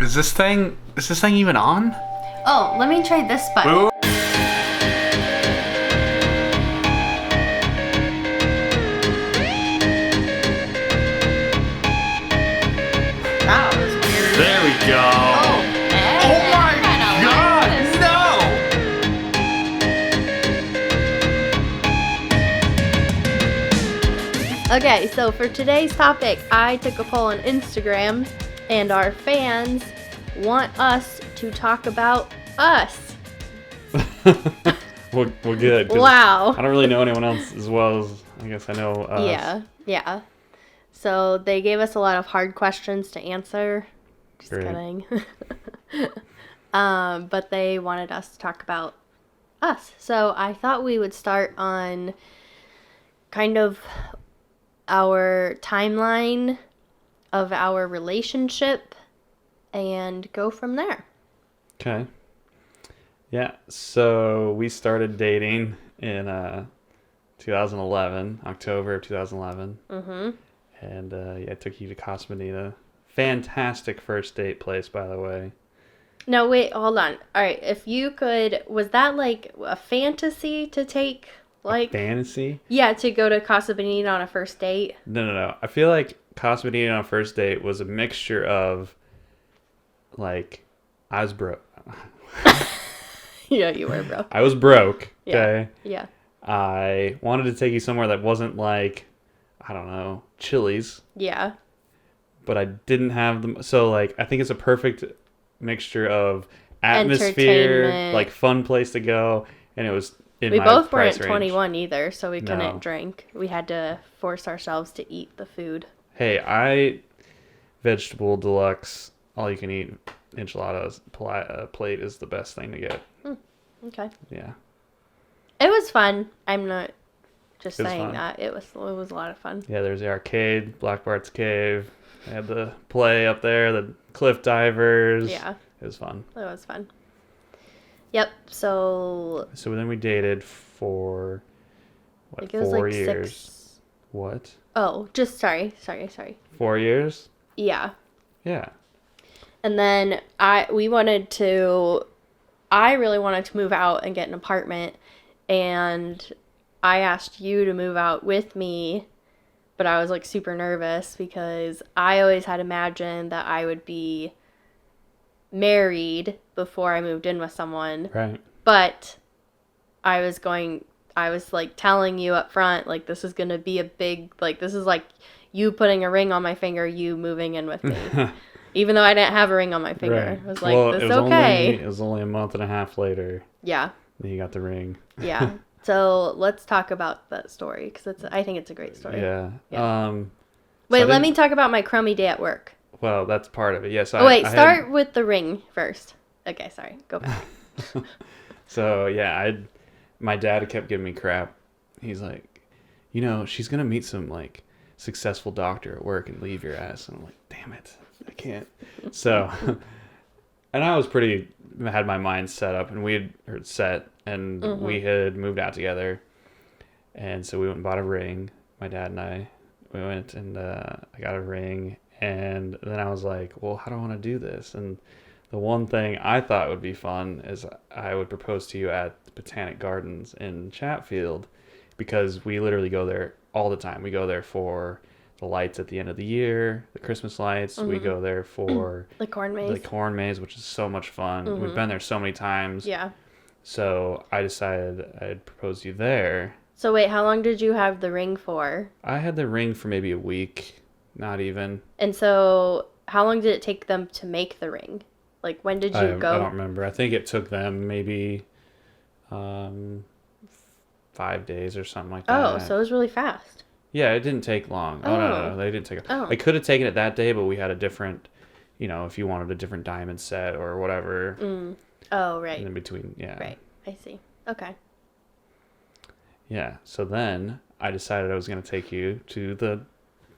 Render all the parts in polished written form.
Is this thing even on? Oh, let me try this button. Ooh. That was weird. There we go. Oh my God, no! Okay, so for today's topic, I took a poll on Instagram, and our fans want us to talk about us. Well, good. 'Cause Wow. I don't really know anyone else as well as I guess I know us. Yeah. So they gave us a lot of hard questions to answer. Just Great. kidding. But they wanted us to talk about us. So I thought we would start on kind of our timeline of our relationship and go from there. Okay. Yeah, so we started dating in 2011, October of 2011. Mm-hmm. And I took you to Casa Bonita. Fantastic first date place, by the way. No, wait, hold on. All right, if you could, was that like a fantasy to take, like... Fantasy? Yeah, to go to Casa Bonita on a first date? No. I feel like Casa Bonita on a first date was a mixture of, like, I was broke. Yeah, you were, bro. I was broke, okay? Yeah. I wanted to take you somewhere that wasn't like, I don't know, Chili's. Yeah. But I didn't have them. So, like, I think it's a perfect mixture of atmosphere, Entertainment. like, fun place to go, and it was in We my both price weren't range. 21 either, so we No. couldn't drink. We had to force ourselves to eat the food. Hey, vegetable deluxe, all you can eat enchiladas plate is the best thing to get. Okay. Yeah. It was fun. I'm not just It was saying fun. that. It was a lot of fun. Yeah, there's the arcade, Black Bart's Cave. They had the play up there, the cliff divers. Yeah. It was fun. It was fun. Yep. So So then we dated for, I what, think it was 4 like years? 6. What? Oh, just sorry. 4 years? Yeah. Yeah. And then I really wanted to move out and get an apartment, and I asked you to move out with me, but I was like super nervous because I always had imagined that I would be married before I moved in with someone. Right. But I was like telling you up front, like, this is going to be a big, like, this is like you putting a ring on my finger, you moving in with me. Even though I didn't have a ring on my finger. Right. I was like, well, this it is was okay. It was only a month and a half later. Yeah. Then you got the ring. Yeah. So let's talk about that story because I think it's a great story. Yeah. Yeah. So Wait, let me talk about my crummy day at work. Well, that's part of it. Yes. Start with the ring first. Okay, sorry. Go back. So yeah, my dad kept giving me crap. He's like, she's gonna meet some like successful doctor at work and leave your ass. And I'm like, damn it, I can't. So, and I was had my mind set up, and we had set, and we had moved out together, and so we went and bought a ring. My dad and I, we went and I got a ring, and then I was like, well, how do I want to do this? And the one thing I thought would be fun is I would propose to you at the Botanic Gardens in Chatfield, because we literally go there all the time. We go there for the lights at the end of the year, the Christmas lights. We go there for the corn maze. Which is so much fun. We've been there so many times. Yeah. So I decided I'd propose to you there. So wait, how long did you have the ring for? I had the ring for maybe a week, not even. And so how long did it take them to make the ring? Like, when did you go? I don't remember. I think it took them maybe 5 days or something like that. Oh, so it was really fast. Yeah, it didn't take long. Oh, no. They didn't take it. Oh. I could have taken it that day, but we had a different, if you wanted a different diamond set or whatever. Oh, right. In between, yeah. Right. I see. Okay. Yeah. So then I decided I was going to take you to the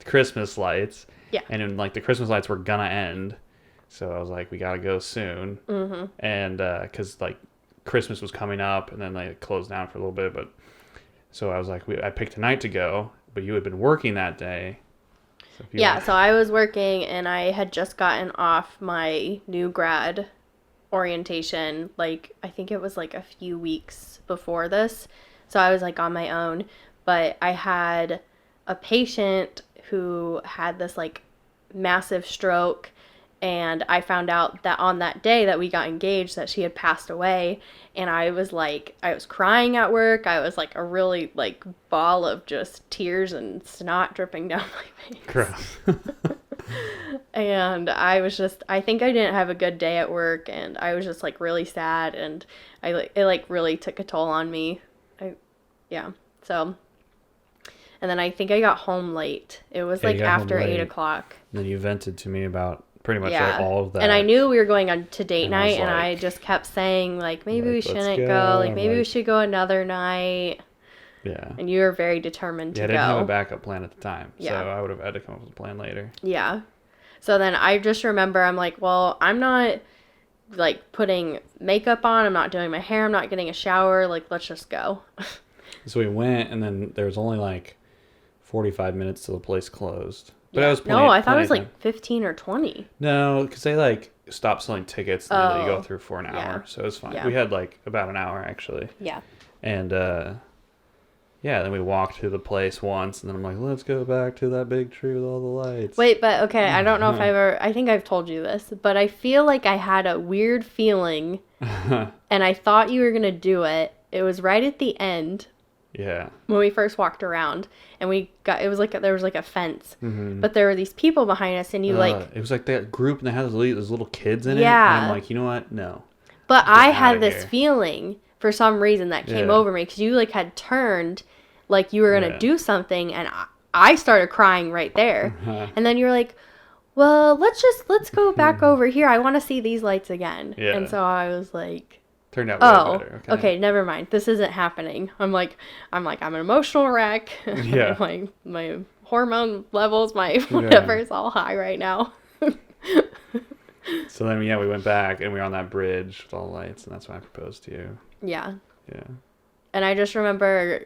Christmas lights. Yeah. And then, like, the Christmas lights were going to end. So I was like, we got to go soon. Mm-hmm. And because, like, Christmas was coming up, and then they closed down for a little bit. So I was like, I picked a night to go, but you had been working that day. Yeah, so I was working and I had just gotten off my new grad orientation. Like, I think it was like a few weeks before this. So I was like on my own. But I had a patient who had this like massive stroke. And I found out that on that day that we got engaged that she had passed away. And I was crying at work. I was like a really like ball of just tears and snot dripping down my face. Gross. And I think I didn't have a good day at work, and I was just like really sad, and it like really took a toll on me. Yeah. So, and then I think I got home late. It was like after 8:00. Then you vented to me about pretty much like all of that. And I knew we were going on to date night, and I just kept saying like, maybe we shouldn't go. Like maybe we should go another night. Yeah. And you were very determined to go. Yeah, I didn't have a backup plan at the time. Yeah. So I would have had to come up with a plan later. Yeah. So then I just remember I'm like, well, I'm not like putting makeup on. I'm not doing my hair. I'm not getting a shower. Like, let's just go. So we went, and then there was only like 45 minutes till the place closed. But yeah. I was I thought it was like 15 or 20. No, because they like stopped selling tickets and they let you go through for an hour. Yeah. So it was fine. Yeah. We had like about an hour actually. Yeah. And yeah, then we walked to the place once, and then I'm like, let's go back to that big tree with all the lights. Wait, but okay, I don't know if I think I've told you this, but I feel like I had a weird feeling, and I thought you were going to do it. It was right at the end. Yeah. When we first walked around, and there was like a fence, mm-hmm. but there were these people behind us, and it was like that group, and they had those little kids in it. Yeah. And I'm like, you know what? No. But I had this feeling for some reason that came over me, because you like had turned like you were going to do something, and I started crying right there. And then you were like, well, let's go back over here. I want to see these lights again. Yeah. And so I was like, turned out way better. Okay, never mind. This isn't happening. I'm an emotional wreck. Yeah. my hormone levels, my whatever is all high right now. So then, we went back, and we were on that bridge with all the lights, and that's when I proposed to you. Yeah. Yeah. And I just remember,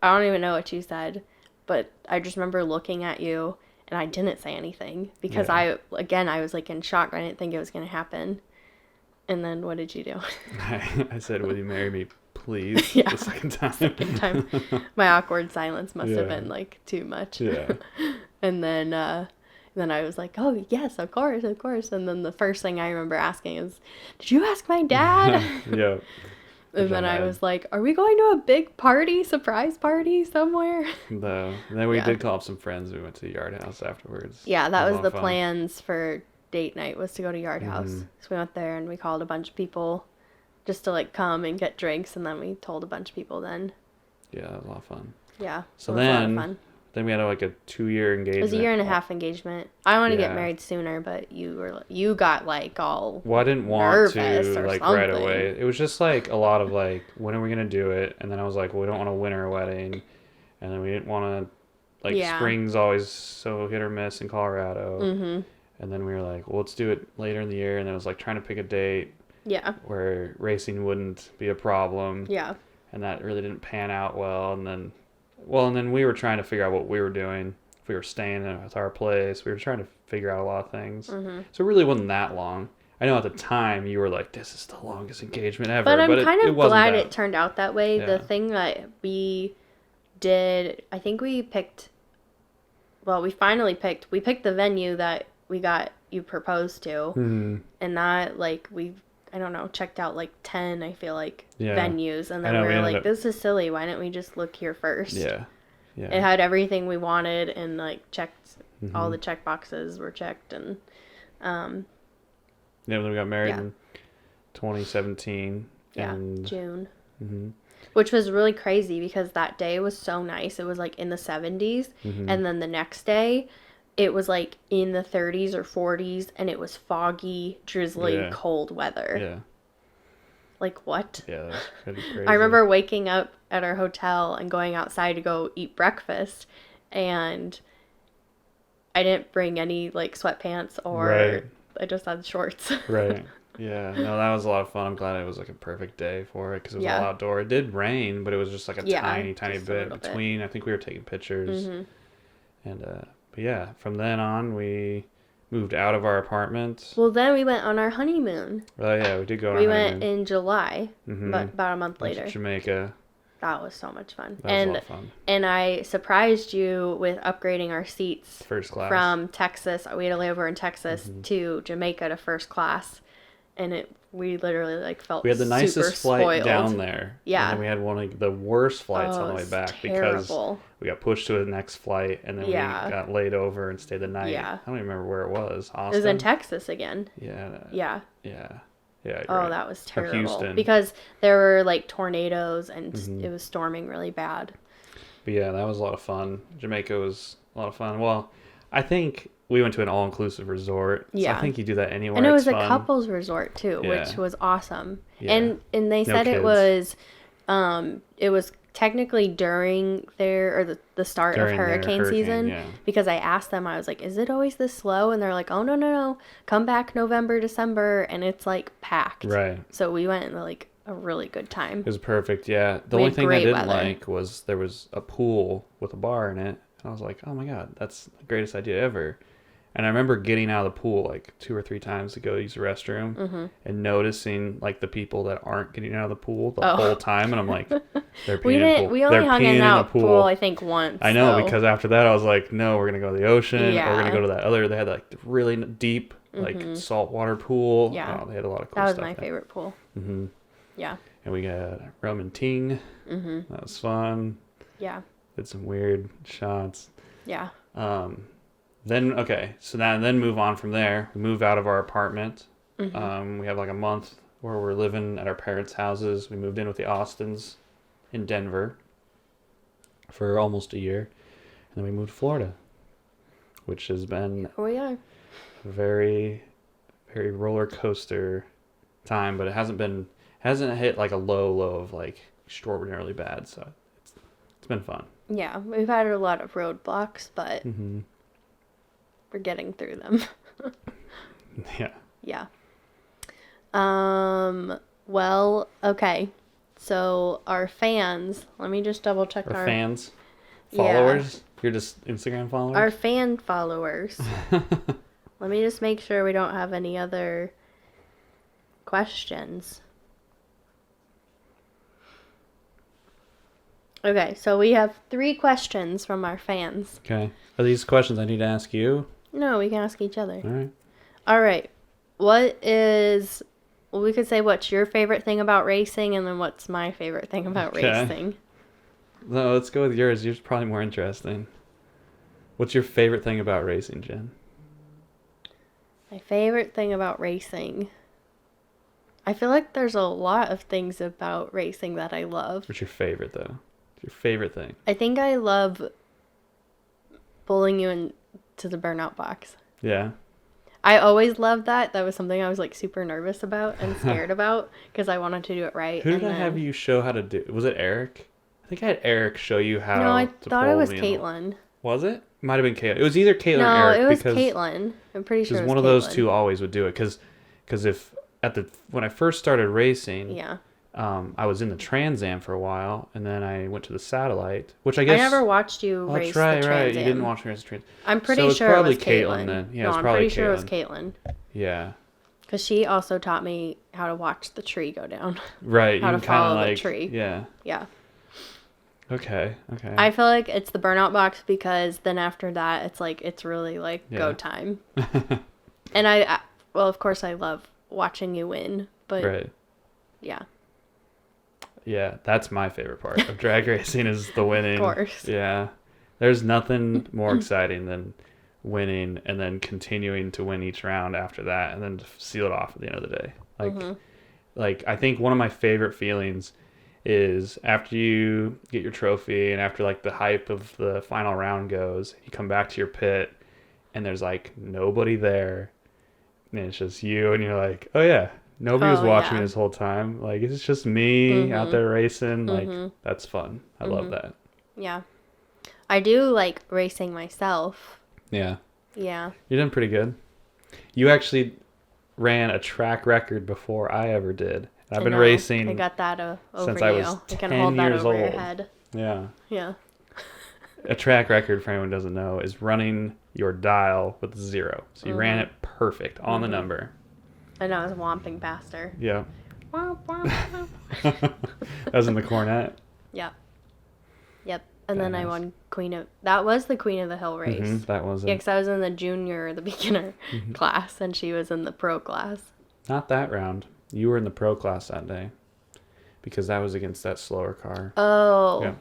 I don't even know what you said, but I just remember looking at you, and I didn't say anything, because I was like in shock. I didn't think it was going to happen. And then what did you do? I said, will you marry me, please? Yeah. The second time. Second time. My awkward silence must have been like too much. Yeah. And then I was like, oh, yes, of course. And then the first thing I remember asking is, did you ask my dad? Yeah. And then I was like, are we going to a big surprise party somewhere? No. And then we did call up some friends. We went to the Yard House afterwards. Yeah, that was the plans for date night, was to go to Yard House. So we went there and we called a bunch of people just to like come and get drinks. And then we told a bunch of people then. Yeah, that was a lot of fun. Yeah. So then we had like a 2-year engagement. It was a 1.5 engagement. I wanted to get married sooner, but you got like all I didn't want to like right away. It was just like a lot of like, when are we gonna do it? And then I was like, well, we don't want a winter wedding, and then we didn't want to like spring's always so hit or miss in Colorado. Mm-hmm. And then we were like, well, let's do it later in the year. And then it was like trying to pick a date. Yeah. Where racing wouldn't be a problem. Yeah. And that really didn't pan out well. And then we were trying to figure out what we were doing. If we were staying at our place, we were trying to figure out a lot of things. Mm-hmm. So it really wasn't that long. I know at the time you were like, this is the longest engagement ever. But I'm kind of glad it turned out that way. Yeah. The thing that we did, I think we picked the venue that you proposed to. Mm-hmm. And that I don't know, checked out like 10, I feel like, venues. And then we were like, this is silly. Why didn't we just look here first? Yeah. Yeah. It had everything we wanted, and like checked, all the check boxes were checked. And then we got married in 2017. Yeah, and June. Mm-hmm. Which was really crazy because that day was so nice. It was like in the 70s. Mm-hmm. And then the next day, it was like in the 30s or 40s, and it was foggy, drizzly, cold weather. Yeah. Like, what? Yeah, that was pretty crazy. I remember waking up at our hotel and going outside to go eat breakfast, and I didn't bring any like sweatpants or I just had shorts. Right. Yeah. No, that was a lot of fun. I'm glad it was like a perfect day for it because it was all outdoor. It did rain, but it was just like a tiny bit between. I think we were taking pictures. Mm-hmm. And But yeah, from then on, we moved out of our apartment. Well, then we went on our honeymoon. Oh yeah, we did go on We our went honeymoon. in July, Mm-hmm. but about a month Went later. to Jamaica. That was so much fun. That was a lot of fun. And I surprised you with upgrading our seats First class. from Texas. We had a layover in Texas to Jamaica to first class, and we literally like felt We had the nicest flight spoiled. down there. Yeah. And then we had one of the worst flights on the way back because we got pushed to the next flight and then we got laid over and stayed the night. Yeah. I don't even remember where it was. Austin? It was in Texas again. Yeah. Yeah. Yeah. Yeah. Oh, right. that was Or terrible. Houston. Because there were like tornadoes and it was storming really bad. But yeah, that was a lot of fun. Jamaica was a lot of fun. Well, I think we went to an all-inclusive resort. So Yeah. I think you do that anywhere. And it was it's a fun. couples resort too, Yeah. which was awesome. Yeah. And they said kids. it was technically during the start During of their hurricane season, yeah. because I asked them, I was like, is it always this slow? And they're like, oh no, come back November, December, and it's like packed. Right. So we went in like a really good time. It was perfect, yeah. The We only had thing I great didn't weather. like was there was a pool with a bar in it. And I was like, oh my God, that's the greatest idea ever. And I remember getting out of the pool like 2 or 3 times to go use the restroom and noticing like the people that aren't getting out of the pool the whole time. And I'm like, they're peeing in the pool. We only They're hung peeing in the that pool I think once. I know, though. because after that I was like, no, we're going to go to the ocean. Or we're Yeah. going to go to that other, they had like the really deep like saltwater pool. Yeah. Oh, they had a lot of cool That was stuff my there. favorite pool. Mm-hmm. Yeah. And we got rum and ting. Mm-hmm. That was fun. Yeah. Did some weird shots. Yeah. Then move on from there. We move out of our apartment. Mm-hmm. We have like a month where we're living at our parents' houses. We moved in with the Austins in Denver for almost a year, and then we moved to Florida, which has been Here we are. a very, very roller coaster time. But it hasn't hit like a low of like extraordinarily bad. So it's been fun. Yeah, we've had a lot of roadblocks, but Mm-hmm. we're getting through them. Yeah. Yeah. Well, okay. So our fans, let me just double check Our our fans, Yeah. followers. You're just Instagram followers. Our fan followers. Let me just make sure we don't have any other questions. Okay, so we have 3 questions from our fans. Okay. Are these questions I need to ask you? No, we can ask each other. All right. All right. We could say what's your favorite thing about racing, and then what's my favorite thing about Okay. racing. No, let's go with yours. Yours is probably more interesting. What's your favorite thing about racing, Jen? My favorite thing about racing. I feel like there's a lot of things about racing that I love. What's your favorite, though? What's your favorite thing? I think I love pulling you into the burnout box. Yeah. I always loved that. That was something I was like super nervous about and scared about because I wanted to do it right. Who did I have you show how to do? Was it Eric? I think I had Eric show you how No, I to thought it pull was me in the- Caitlin. Was it? Might have been Caitlin. It was either Caitlin No, or Eric. it was because Caitlin. I'm pretty sure it was one of those Caitlin. two always would do it. Because if when I first started racing, Yeah. I was in the Trans Am for a while, and then I went to the Satellite, which I guess I never watched you Oh, race that's right, the right. Trans You Am. didn't watch me race the Trans. I'm pretty So it's sure it probably was Caitlin. then. Yeah, no, it's I'm probably pretty sure it was Caitlin. Caitlin. Yeah, Because she also taught me how to watch the tree go down. right. How you to can kind of follow the like tree. Yeah. Yeah. Okay. I feel like it's the burnout box because then after that, it's really like Yeah. go time. And well, of course, I love watching you win, but Right. yeah. Yeah, that's my favorite part of drag racing is the winning. Of course. Yeah. There's nothing more exciting than winning and then continuing to win each round after that and then to seal it off at the end of the day. Like I think one of my favorite feelings is after you get your trophy and after like the hype of the final round goes, you come back to your pit and there's like nobody there and it's just you and you're like, oh yeah, nobody was Oh, watching yeah. me this whole time. Like it's just me out there racing. Like that's fun. I love that. Yeah. I do like racing myself. Yeah. Yeah. You're doing pretty good. You actually ran a track record before I ever did. I've been know. racing I got that over since you. I was I can 10 hold that years over your old. head. Yeah. Yeah. A track record, for anyone who doesn't know, is running your dial with 0. So you ran it perfect on the number. And I was whomping past her. Yeah. Womp, womp, womp. That was in the cornet. Yep. And then I Badass. won that was the Queen of the Hill race. That was it. Yeah, because I was in the junior, the beginner class, and she was in the pro class. Not that round. You were in the pro class that day. Because that was against that slower car. Oh. Yeah.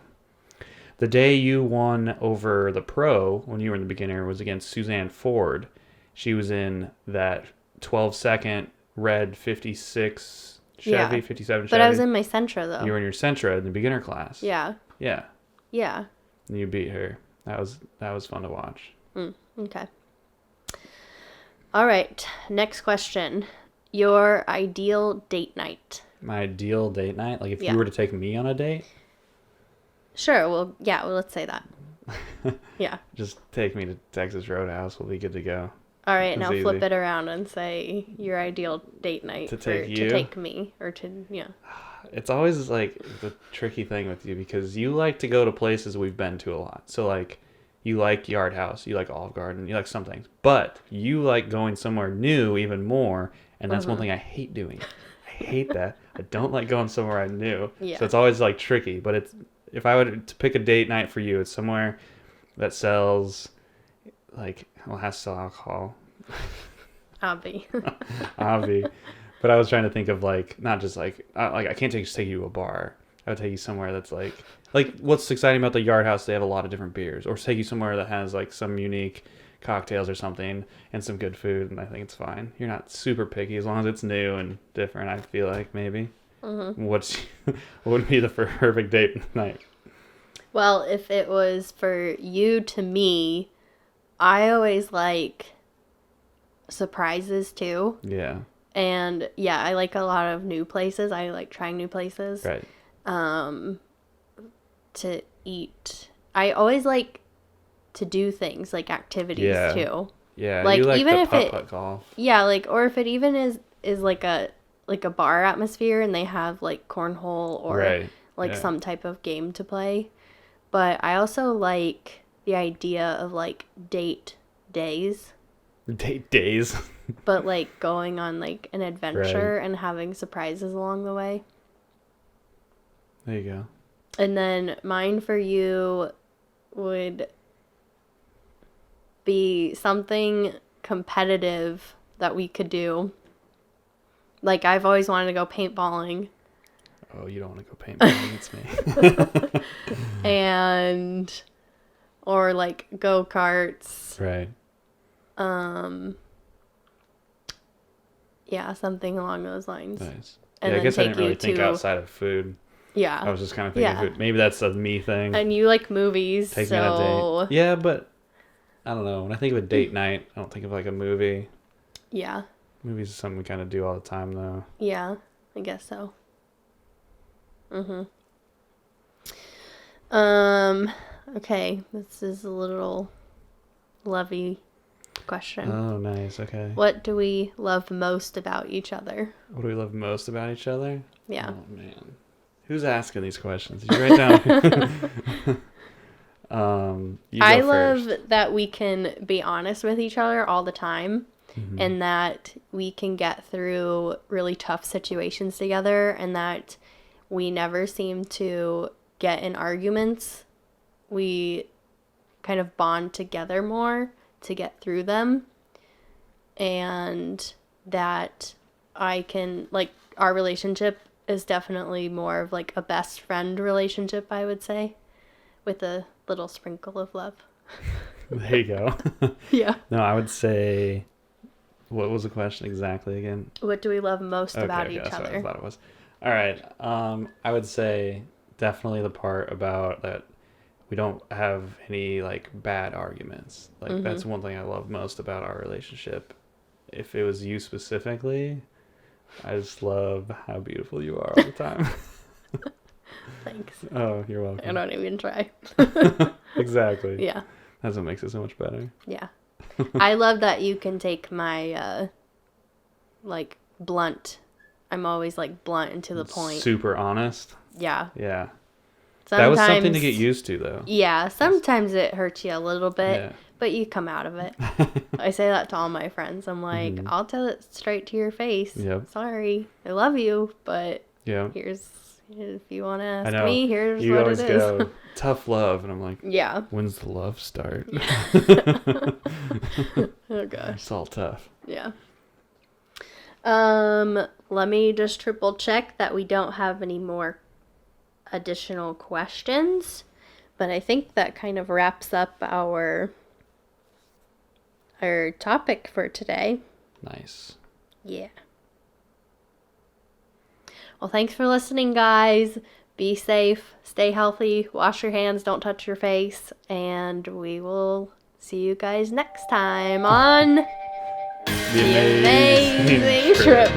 The day you won over the pro, when you were in the beginner, was against Suzanne Ford. She was in that 12-second red 56 Chevy, 57 Chevy. But I was in my Sentra, though. You were in your Sentra in the beginner class. Yeah. Yeah. Yeah. And you beat her. That was fun to watch. Okay. All right. Next question. Your ideal date night. My ideal date night? Like if you were to take me on a date? Sure. Well, let's say that. Yeah. Just take me to Texas Roadhouse. We'll be good to go. All right. Now flip easy. it around and say your ideal date night To take you? to take me or to, yeah. It's always like the tricky thing with you because you like to go to places we've been to a lot. So like you like Yard House, you like Olive Garden, you like some things. But you like going somewhere new even more, and that's one thing I hate doing. I hate that. I don't like going somewhere I knew. Yeah. So it's always like tricky. But it's if I were to pick a date night for you, it's somewhere that sells like has to sell alcohol. Obvi. Obvi. But I was trying to think of like not just like I can't just take you to a bar. I would take you somewhere that's like what's exciting about the Yard House? They have a lot of different beers, or take you somewhere that has like some unique cocktails or something and some good food, and I think it's fine. You're not super picky as long as it's new and different. I feel like maybe. What would be the perfect date night? Well, if it was for you to me, I always like surprises too. Yeah. And yeah, I like a lot of new places. I like trying new places. Right. To eat. I always like to do things like activities too. Yeah. Like, you like even the if putt-putt golf. Yeah, like or if it even is like a bar atmosphere and they have like cornhole or some type of game to play. But I also like the idea of like date days. Date days. But like going on like an adventure and having surprises along the way. There you go. And then mine for you would be something competitive that we could do. Like I've always wanted to go paintballing. Oh, you don't want to go paintballing, it's me. And or like go-karts. Right. Yeah, something along those lines. Nice. And yeah, I then guess I take didn't really you think to- outside of food. Yeah. I was just kind of thinking food. Maybe that's a me thing. And you like movies, Take me on a so date. Yeah, but I don't know. When I think of a date night, I don't think of like a movie. yeah. Movies is something we kind of do all the time, though. Yeah, I guess so. Okay, this is a little lovey question. Oh, nice. Okay. What do we love most about each other? What do we love most about each other? Yeah. Oh, man. Who's asking these questions? Did you write down? You go I first. love that we can be honest with each other all the time. And that we can get through really tough situations together, and that we never seem to get in arguments. We kind of bond together more to get through them, and that I can, like, our relationship is definitely more of like a best friend relationship, I would say, with a little sprinkle of love. There you go. Yeah. No, I would say... What was the question exactly again? What do we love most about each that's other? what I thought it was. All right. I would say definitely the part about that we don't have any like bad arguments. Like that's one thing I love most about our relationship. If it was you specifically, I just love how beautiful you are all the time. Thanks. Oh, you're welcome. I don't even try. Exactly. Yeah. That's what makes it so much better. Yeah. I love that you can take my, like, blunt. I'm always, like, blunt and to the point. Super honest. Yeah. Yeah. That was something to get used to, though. Yeah, sometimes it hurts you a little bit, Yeah. but you come out of it. I say that to all my friends. I'm like, I'll tell it straight to your face. Yep. Sorry, I love you, but Yeah. if you want to I ask know. me, here's You what always it is. go, tough love. And I'm like, Yeah. when's the love start? Oh gosh. It's all tough. Yeah. Let me just triple check that we don't have any more additional questions, but I think that kind of wraps up our topic for today. Nice. Yeah. Well, thanks for listening, guys. Be safe, stay healthy, wash your hands, don't touch your face, and we will see you guys next time on The amazing trip.